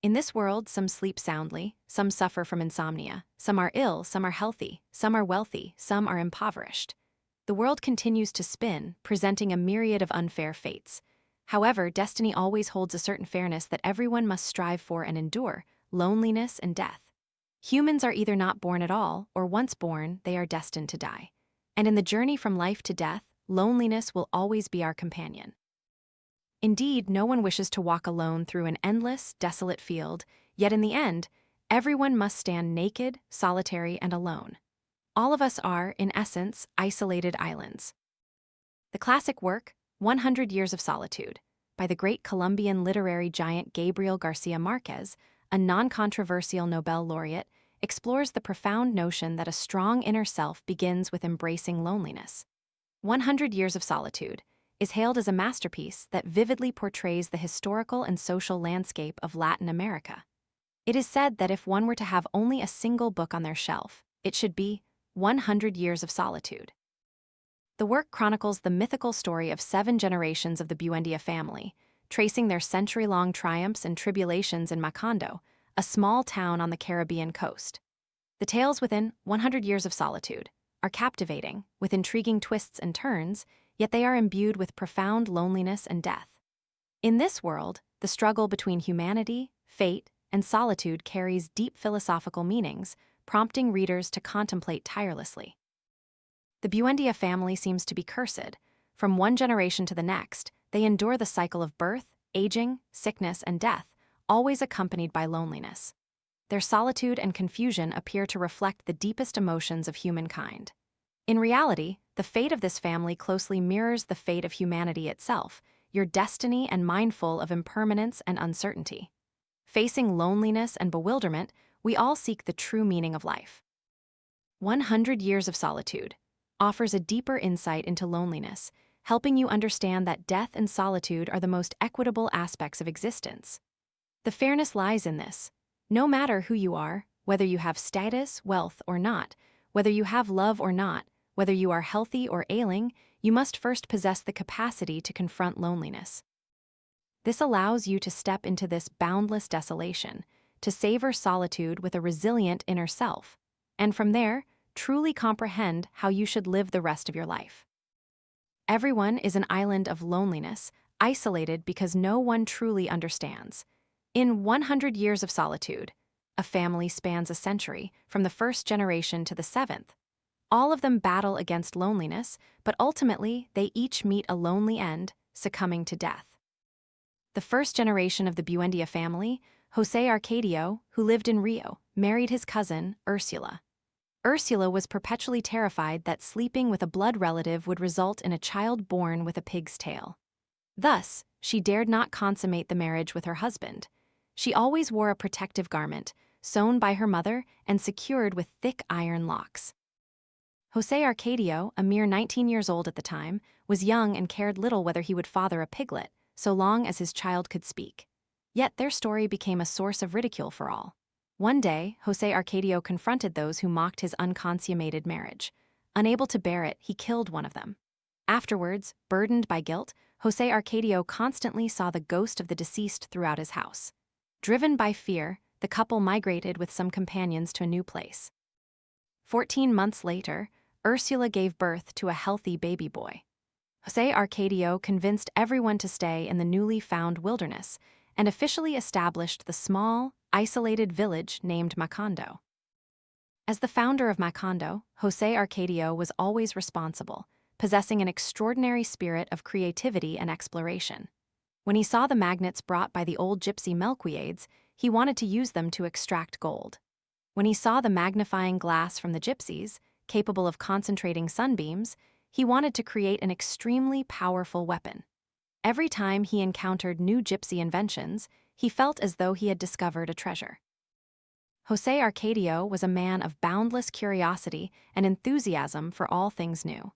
In this world, some sleep soundly, some suffer from insomnia, some are ill, some are healthy, some are wealthy, some are impoverished. The world continues to spin, presenting a myriad of unfair fates. However, destiny always holds a certain fairness that everyone must strive for and endure: loneliness and death. Humans are either not born at all, or once born, they are destined to die. And in the journey from life to death, loneliness will always be our companion. Indeed, no one wishes to walk alone through an endless, desolate field, yet in the end, everyone must stand naked, solitary, and alone. All of us are, in essence, isolated islands. The classic work, 100 Years of Solitude, by the great Colombian literary giant Gabriel García Márquez, a non-controversial Nobel laureate, explores the profound notion that a strong inner self begins with embracing loneliness. 100 Years of Solitude is hailed as a masterpiece that vividly portrays the historical and social landscape of Latin America. It is said that if one were to have only a single book on their shelf, it should be 100 Years of Solitude. The work chronicles the mythical story of 7 generations of the Buendía family, tracing their century-long triumphs and tribulations in Macondo, a small town on the Caribbean coast. The tales within 100 Years of Solitude are captivating, with intriguing twists and turns, yet they are imbued with profound loneliness and death. In this world, the struggle between humanity, fate, and solitude carries deep philosophical meanings, prompting readers to contemplate tirelessly. The Buendía family seems to be cursed. From one generation to the next, they endure the cycle of birth, aging, sickness, and death, always accompanied by loneliness. Their solitude and confusion appear to reflect the deepest emotions of humankind. In reality, the fate of this family closely mirrors the fate of humanity itself, your destiny and mindful of impermanence and uncertainty. Facing loneliness and bewilderment, we all seek the true meaning of life. 100 Years of Solitude offers a deeper insight into loneliness, helping you understand that death and solitude are the most equitable aspects of existence. The fairness lies in this. No matter who you are, whether you have status, wealth, or not, whether you have love or not, whether you are healthy or ailing, you must first possess the capacity to confront loneliness. This allows you to step into this boundless desolation, to savor solitude with a resilient inner self, and from there, truly comprehend how you should live the rest of your life. Everyone is an island of loneliness, isolated because no one truly understands. In 100 Years of Solitude, a family spans a century, from the first generation to the 7th. All of them battle against loneliness, but ultimately they each meet a lonely end, succumbing to death. The first generation of the Buendía family, José Arcadio, who lived in Rio, married his cousin, Úrsula. Úrsula was perpetually terrified that sleeping with a blood relative would result in a child born with a pig's tail. Thus, she dared not consummate the marriage with her husband. She always wore a protective garment, sewn by her mother and secured with thick iron locks. José Arcadio, a mere 19 years old at the time, was young and cared little whether he would father a piglet, so long as his child could speak. Yet their story became a source of ridicule for all. One day, José Arcadio confronted those who mocked his unconsummated marriage. Unable to bear it, he killed one of them. Afterwards, burdened by guilt, José Arcadio constantly saw the ghost of the deceased throughout his house. Driven by fear, the couple migrated with some companions to a new place. 14 months later, Úrsula gave birth to a healthy baby boy. José Arcadio convinced everyone to stay in the newly found wilderness and officially established the small, isolated village named Macondo. As the founder of Macondo, José Arcadio was always responsible, possessing an extraordinary spirit of creativity and exploration. When he saw the magnets brought by the old gypsy Melquiades, he wanted to use them to extract gold. When he saw the magnifying glass from the gypsies, capable of concentrating sunbeams, he wanted to create an extremely powerful weapon. Every time he encountered new gypsy inventions, he felt as though he had discovered a treasure. José Arcadio was a man of boundless curiosity and enthusiasm for all things new.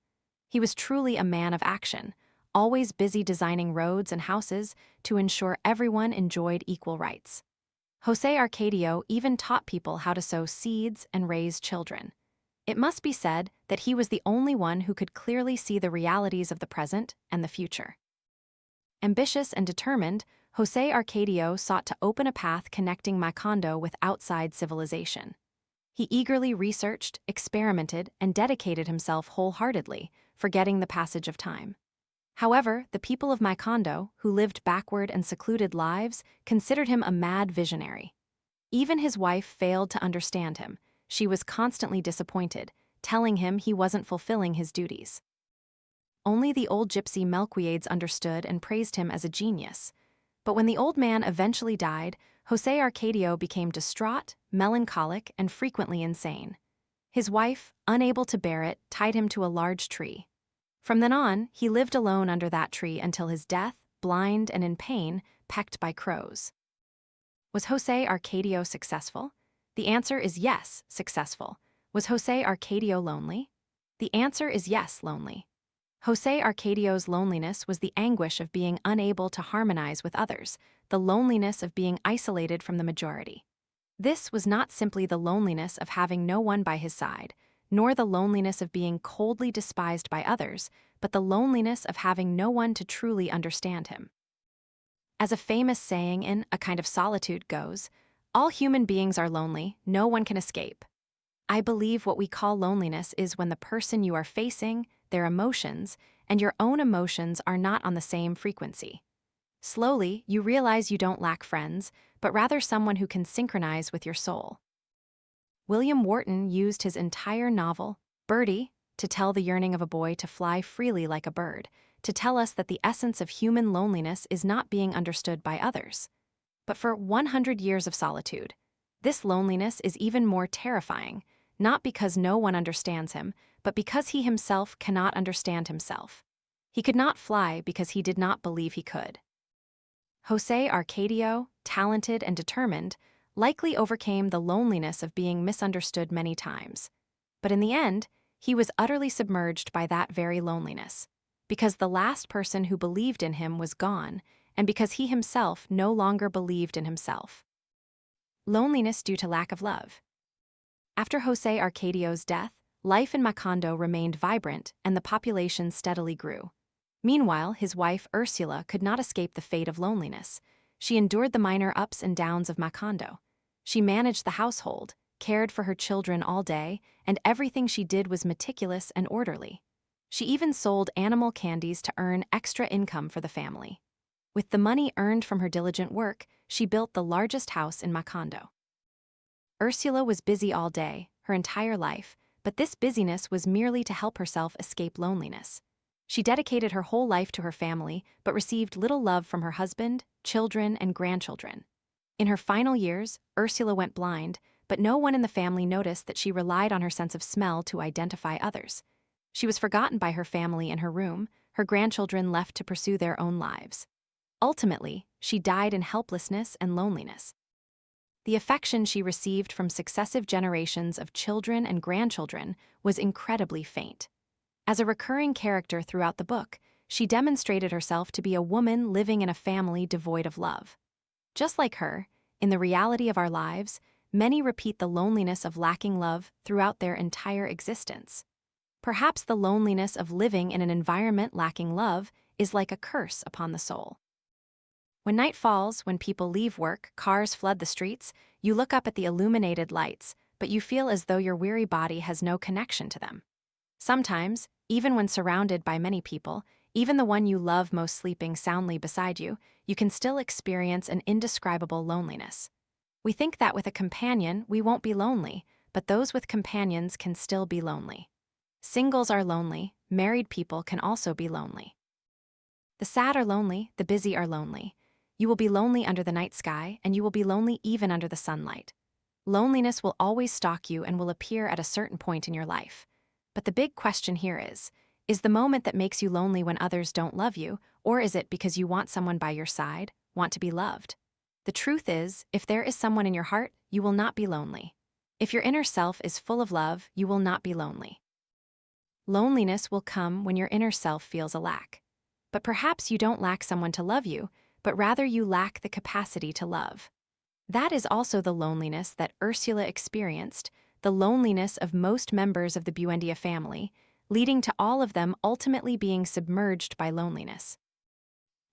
He was truly a man of action, always busy designing roads and houses to ensure everyone enjoyed equal rights. José Arcadio even taught people how to sow seeds and raise children. It must be said that he was the only one who could clearly see the realities of the present and the future. Ambitious and determined, José Arcadio sought to open a path connecting Macondo with outside civilization. He eagerly researched, experimented, and dedicated himself wholeheartedly, forgetting the passage of time. However, the people of Macondo, who lived backward and secluded lives, considered him a mad visionary. Even his wife failed to understand him. She was constantly disappointed, telling him he wasn't fulfilling his duties. Only the old gypsy Melquiades understood and praised him as a genius. But when the old man eventually died, José Arcadio became distraught, melancholic, and frequently insane. His wife, unable to bear it, tied him to a large tree. From then on, he lived alone under that tree until his death, blind and in pain, pecked by crows. Was José Arcadio successful? The answer is yes, successful. Was José Arcadio lonely? The answer is yes, lonely. José Arcadio's loneliness was the anguish of being unable to harmonize with others, the loneliness of being isolated from the majority. This was not simply the loneliness of having no one by his side, nor the loneliness of being coldly despised by others, but the loneliness of having no one to truly understand him. As a famous saying in A Kind of Solitude goes, all human beings are lonely, no one can escape. I believe what we call loneliness is when the person you are facing, their emotions, and your own emotions are not on the same frequency. Slowly, you realize you don't lack friends, but rather someone who can synchronize with your soul. William Wharton used his entire novel, Birdie, to tell the yearning of a boy to fly freely like a bird, to tell us that the essence of human loneliness is not being understood by others. But for 100 Years of Solitude, this loneliness is even more terrifying, not because no one understands him, but because he himself cannot understand himself. He could not fly because he did not believe he could. José Arcadio, talented and determined, likely overcame the loneliness of being misunderstood many times. But in the end, he was utterly submerged by that very loneliness, because the last person who believed in him was gone, and because he himself no longer believed in himself. Loneliness due to lack of love. After José Arcadio's death, life in Macondo remained vibrant and the population steadily grew. Meanwhile, his wife Úrsula could not escape the fate of loneliness. She endured the minor ups and downs of Macondo. She managed the household, cared for her children all day, and everything she did was meticulous and orderly. She even sold animal candies to earn extra income for the family. With the money earned from her diligent work, she built the largest house in Macondo. Úrsula was busy all day, her entire life, but this busyness was merely to help herself escape loneliness. She dedicated her whole life to her family, but received little love from her husband, children, and grandchildren. In her final years, Úrsula went blind, but no one in the family noticed that she relied on her sense of smell to identify others. She was forgotten by her family in her room, her grandchildren left to pursue their own lives. Ultimately, she died in helplessness and loneliness. The affection she received from successive generations of children and grandchildren was incredibly faint. As a recurring character throughout the book, she demonstrated herself to be a woman living in a family devoid of love. Just like her, in the reality of our lives, many repeat the loneliness of lacking love throughout their entire existence. Perhaps the loneliness of living in an environment lacking love is like a curse upon the soul. When night falls, when people leave work, cars flood the streets, you look up at the illuminated lights, but you feel as though your weary body has no connection to them. Sometimes, even when surrounded by many people, even the one you love most sleeping soundly beside you, you can still experience an indescribable loneliness. We think that with a companion, we won't be lonely, but those with companions can still be lonely. Singles are lonely, married people can also be lonely. The sad are lonely, the busy are lonely. You will be lonely under the night sky, and you will be lonely even under the sunlight. Loneliness will always stalk you and will appear at a certain point in your life. But the big question here is the moment that makes you lonely when others don't love you, or is it because you want someone by your side, want to be loved? The truth is, if there is someone in your heart, you will not be lonely. If your inner self is full of love, you will not be lonely. Loneliness will come when your inner self feels a lack. But perhaps you don't lack someone to love you, but rather you lack the capacity to love. That is also the loneliness that Úrsula experienced, the loneliness of most members of the Buendía family, leading to all of them ultimately being submerged by loneliness.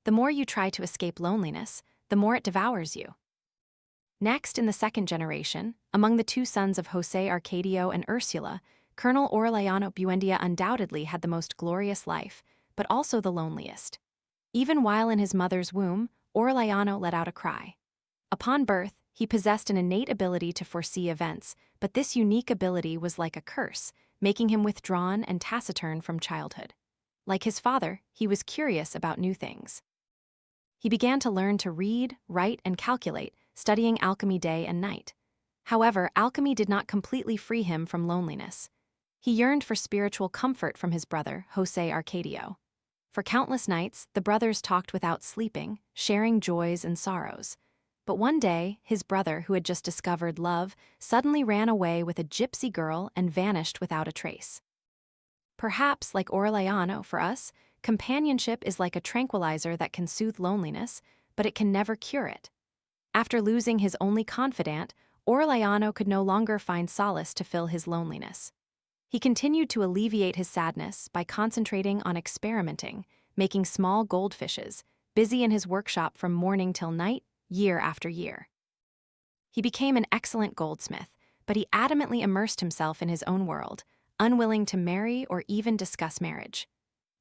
The more you try to escape loneliness, the more it devours you. Next, in the second generation, among the two sons of José Arcadio and Úrsula, Colonel Aureliano Buendía undoubtedly had the most glorious life, but also the loneliest. Even while in his mother's womb, Aureliano let out a cry. Upon birth, he possessed an innate ability to foresee events, but this unique ability was like a curse, making him withdrawn and taciturn from childhood. Like his father, he was curious about new things. He began to learn to read, write, and calculate, studying alchemy day and night. However, alchemy did not completely free him from loneliness. He yearned for spiritual comfort from his brother, José Arcadio. For countless nights, the brothers talked without sleeping, sharing joys and sorrows. But one day, his brother, who had just discovered love, suddenly ran away with a gypsy girl and vanished without a trace. Perhaps, like Aureliano for us, companionship is like a tranquilizer that can soothe loneliness, but it can never cure it. After losing his only confidant, Aureliano could no longer find solace to fill his loneliness. He continued to alleviate his sadness by concentrating on experimenting, making small goldfishes, busy in his workshop from morning till night, year after year. He became an excellent goldsmith, but he adamantly immersed himself in his own world, unwilling to marry or even discuss marriage.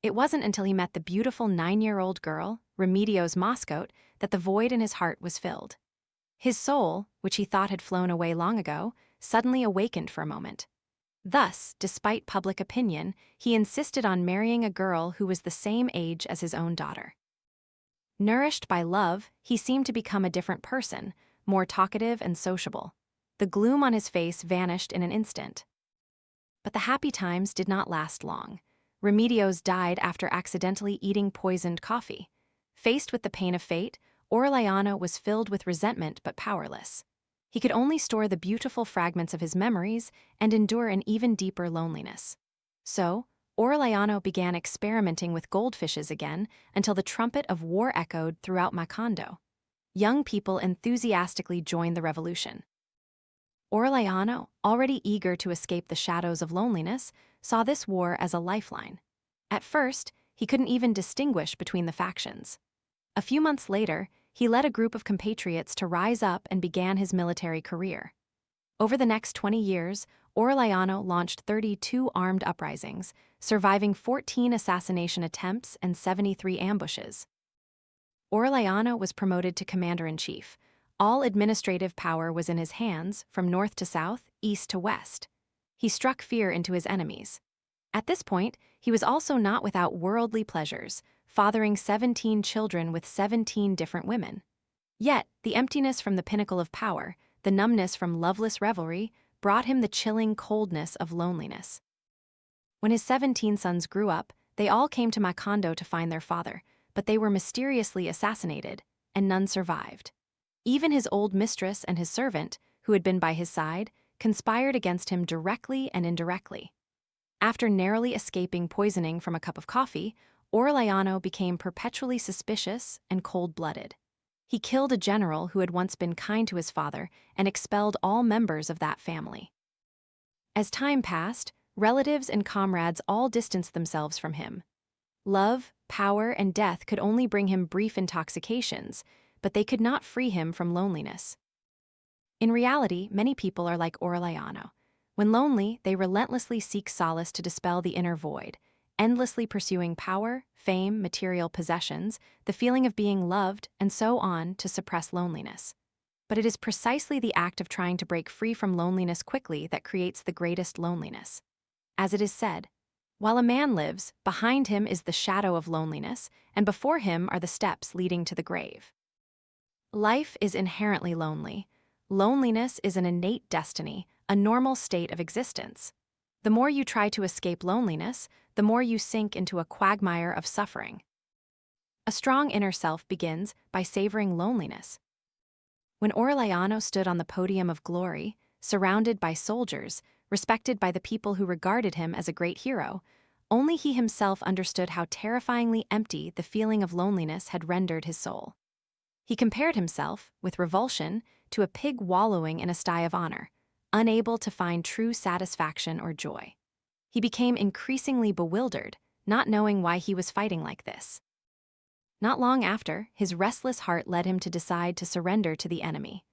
It wasn't until he met the beautiful 9-year-old girl, Remedio's mascot, that the void in his heart was filled. His soul, which he thought had flown away long ago, suddenly awakened for a moment. Thus, despite public opinion, he insisted on marrying a girl who was the same age as his own daughter. Nourished by love, he seemed to become a different person, more talkative and sociable. The gloom on his face vanished in an instant. But the happy times did not last long. Remedios died after accidentally eating poisoned coffee. Faced with the pain of fate, Aureliano was filled with resentment but powerless. He could only store the beautiful fragments of his memories and endure an even deeper loneliness. So, Aureliano began experimenting with goldfishes again until the trumpet of war echoed throughout Macondo. Young people enthusiastically joined the revolution. Aureliano, already eager to escape the shadows of loneliness, saw this war as a lifeline. At first, he couldn't even distinguish between the factions. A few months later, he led a group of compatriots to rise up and began his military career. Over the next 20 years, Aureliano launched 32 armed uprisings, surviving 14 assassination attempts and 73 ambushes. Aureliano was promoted to commander-in-chief. All administrative power was in his hands, from north to south, east to west. He struck fear into his enemies. At this point, he was also not without worldly pleasures, fathering 17 children with 17 different women. Yet, the emptiness from the pinnacle of power, the numbness from loveless revelry, brought him the chilling coldness of loneliness. When his 17 sons grew up, they all came to Macondo to find their father, but they were mysteriously assassinated, and none survived. Even his old mistress and his servant, who had been by his side, conspired against him directly and indirectly. After narrowly escaping poisoning from a cup of coffee, Aureliano became perpetually suspicious and cold-blooded. He killed a general who had once been kind to his father and expelled all members of that family. As time passed, relatives and comrades all distanced themselves from him. Love, power, and death could only bring him brief intoxications, but they could not free him from loneliness. In reality, many people are like Aureliano. When lonely, they relentlessly seek solace to dispel the inner void, endlessly pursuing power, fame, material possessions, the feeling of being loved, and so on to suppress loneliness. But it is precisely the act of trying to break free from loneliness quickly that creates the greatest loneliness. As it is said, while a man lives, behind him is the shadow of loneliness, and before him are the steps leading to the grave. Life is inherently lonely. Loneliness is an innate destiny, a normal state of existence. The more you try to escape loneliness, the more you sink into a quagmire of suffering. A strong inner self begins by savoring loneliness. When Aureliano stood on the podium of glory, surrounded by soldiers, respected by the people who regarded him as a great hero, only he himself understood how terrifyingly empty the feeling of loneliness had rendered his soul. He compared himself, with revulsion, to a pig wallowing in a sty of honor, unable to find true satisfaction or joy. He became increasingly bewildered, not knowing why he was fighting like this. Not long after, his restless heart led him to decide to surrender to the enemy.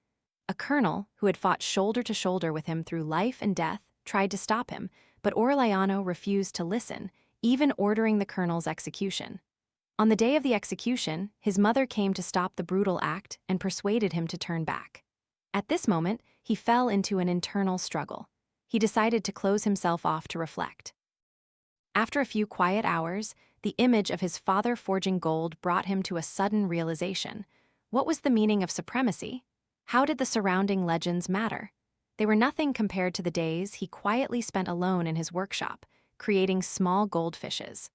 A colonel, who had fought shoulder to shoulder with him through life and death, tried to stop him, but Aureliano refused to listen, even ordering the colonel's execution. On the day of the execution, his mother came to stop the brutal act and persuaded him to turn back. At this moment, he fell into an internal struggle. He decided to close himself off to reflect. After a few quiet hours, the image of his father forging gold brought him to a sudden realization. What was the meaning of supremacy? How did the surrounding legends matter? They were nothing compared to the days he quietly spent alone in his workshop, creating small goldfishes.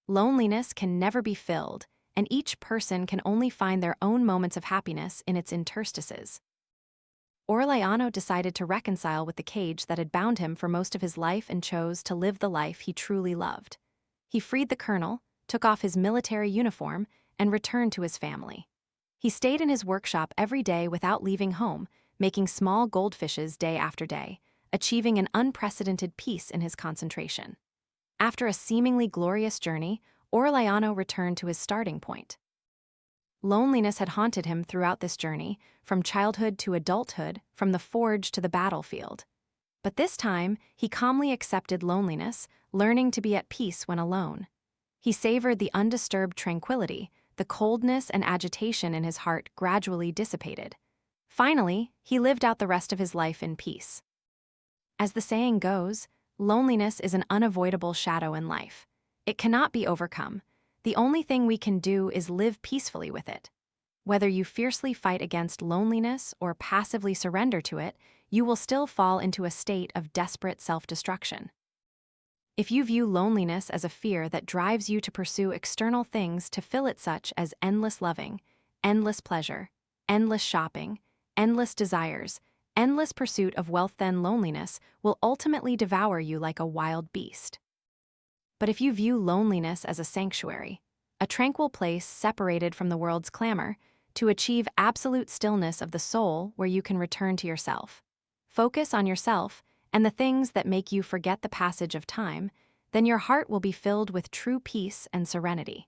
Loneliness can never be filled, and each person can only find their own moments of happiness in its interstices. Aureliano decided to reconcile with the cage that had bound him for most of his life and chose to live the life he truly loved. He freed the colonel, took off his military uniform, and returned to his family. He stayed in his workshop every day without leaving home, making small goldfishes day after day, achieving an unprecedented peace in his concentration. After a seemingly glorious journey, Aureliano returned to his starting point. Loneliness had haunted him throughout this journey, from childhood to adulthood, from the forge to the battlefield. But this time, he calmly accepted loneliness, learning to be at peace when alone. He savored the undisturbed tranquility. The coldness and agitation in his heart gradually dissipated. Finally, he lived out the rest of his life in peace. As the saying goes, loneliness is an unavoidable shadow in life. It cannot be overcome. The only thing we can do is live peacefully with it. Whether you fiercely fight against loneliness or passively surrender to it, you will still fall into a state of desperate self-destruction. If you view loneliness as a fear that drives you to pursue external things to fill it, such as endless loving, endless pleasure, endless shopping, endless desires, endless pursuit of wealth, then loneliness will ultimately devour you like a wild beast. But if you view loneliness as a sanctuary, a tranquil place separated from the world's clamor, to achieve absolute stillness of the soul where you can return to yourself, focus on yourself and the things that make you forget the passage of time, then your heart will be filled with true peace and serenity.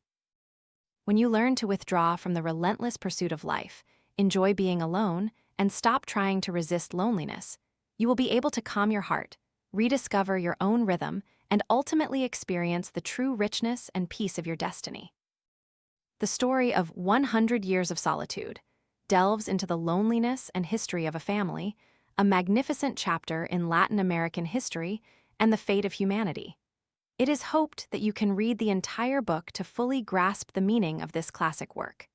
When you learn to withdraw from the relentless pursuit of life, enjoy being alone, and stop trying to resist loneliness, you will be able to calm your heart, rediscover your own rhythm, and ultimately experience the true richness and peace of your destiny. The story of 100 Years of Solitude delves into the loneliness and history of a family, a magnificent chapter in Latin American history, and the fate of humanity. It is hoped that you can read the entire book to fully grasp the meaning of this classic work.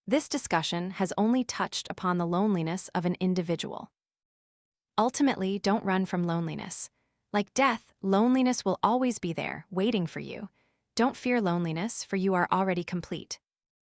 This discussion has only touched upon the loneliness of an individual. Ultimately, don't run from loneliness. Like death, loneliness will always be there, waiting for you. Don't fear loneliness, for you are already complete.